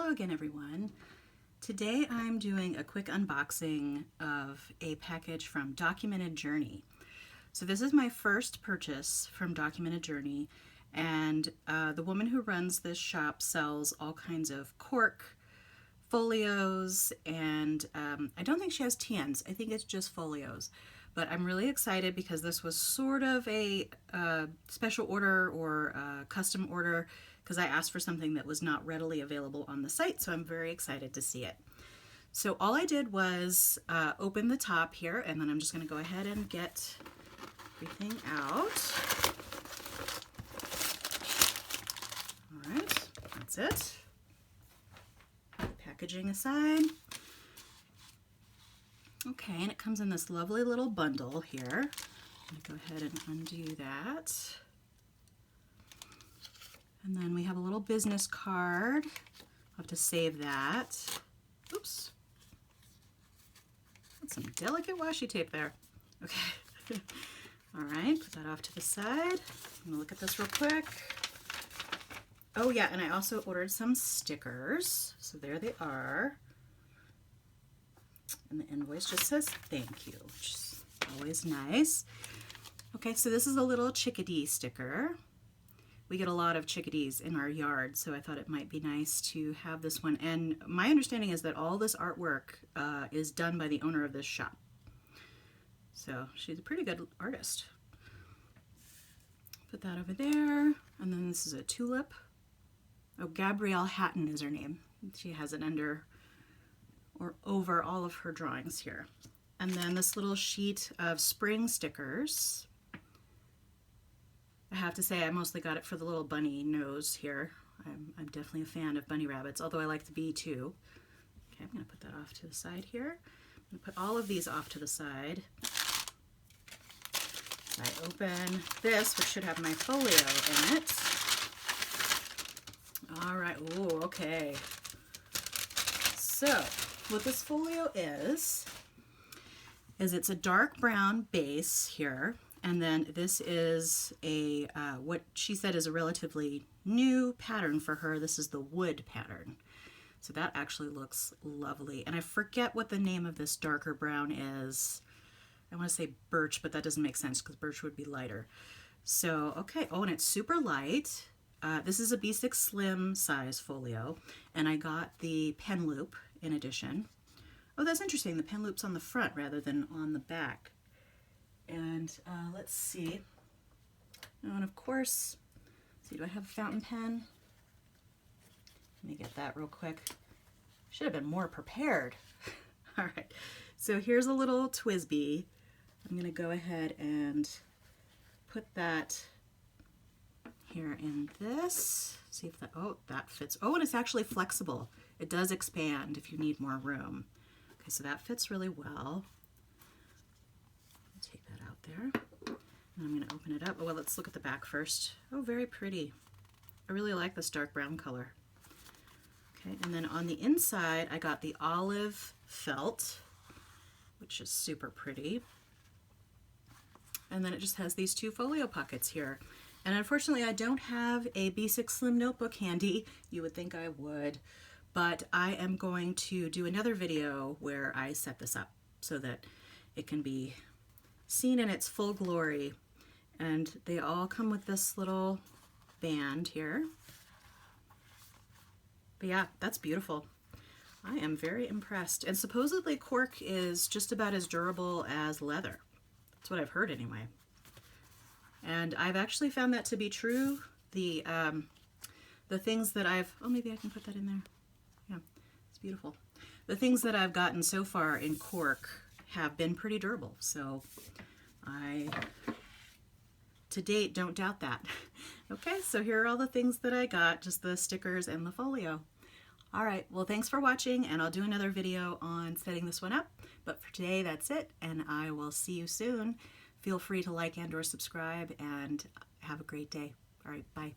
Hello again, everyone. Today I'm doing a quick unboxing of a package from Documented Journey. So this is my first purchase from Documented Journey, and the woman who runs this shop sells all kinds of cork, folios, and I don't think she has TNs. I think it's just folios. But I'm really excited because this was sort of a special order or a custom order because I asked for something that was not readily available on the site, so I'm very excited to see it. So all I did was open the top here, and then I'm just going to go ahead and get everything out. All right, that's it. Packaging aside. Okay, and it comes in this lovely little bundle here. I'm going to go ahead and undo that. And then we have a little business card. I'll have to save that. Oops. That's some delicate washi tape there. Okay. All right, put that off to the side. I'm going to look at this real quick. Oh yeah, and I also ordered some stickers. So there they are. And the invoice just says thank you, which is always nice. Okay, so this is a little chickadee sticker. We get a lot of chickadees in our yard, so I thought it might be nice to have this one. And my understanding is that all this artwork is done by the owner of this shop. So she's a pretty good artist. Put that over there. And then this is a tulip. Oh, Gabrielle Hatton is her name. She has it under or over all of her drawings here. And then this little sheet of spring stickers. I have to say I mostly got it for the little bunny nose here. I'm definitely a fan of bunny rabbits, although I like the bee too. Okay, I'm going to put that off to the side here. I'm going to put all of these off to the side. I open this, which should have my folio in it. All right, ooh, okay. So, what this folio is it's a dark brown base here, and then this is a what she said is a relatively new pattern for her. This is the wood pattern. So that actually looks lovely. And I forget what the name of this darker brown is. I want to say birch, but that doesn't make sense because birch would be lighter. So, okay. Oh, and it's super light. This is a B6 Slim size folio, and I got the pen loop in addition. Oh, that's interesting. The pen loop's on the front rather than on the back. And let's see. Oh, and of course, let's see, do I have a fountain pen? Let me get that real quick. Should have been more prepared. All right, so here's a little TWSBI. I'm going to go ahead and put that here in this. See if that, oh, that fits. Oh, and it's actually flexible. It does expand if you need more room. Okay, so that fits really well. Take that out there. And I'm going to open it up. Oh, well, let's look at the back first. Oh, very pretty. I really like this dark brown color. Okay, and then on the inside, I got the olive felt, which is super pretty. And then it just has these two folio pockets here. And unfortunately, I don't have a B6 Slim notebook handy. You would think I would, but I am going to do another video where I set this up so that it can be seen in its full glory. And they all come with this little band here. But yeah, that's beautiful. I am very impressed. And supposedly cork is just about as durable as leather. That's what I've heard anyway. And I've actually found that to be true. The things that I've, oh, maybe I can put that in there. Yeah, it's beautiful. The things that I've gotten so far in cork have been pretty durable. So I, to date, don't doubt that. Okay, so here are all the things that I got, just the stickers and the folio. All right, well, thanks for watching, and I'll do another video on setting this one up. But for today, that's it, and I will see you soon. Feel free to like and or subscribe, and have a great day. All right, bye.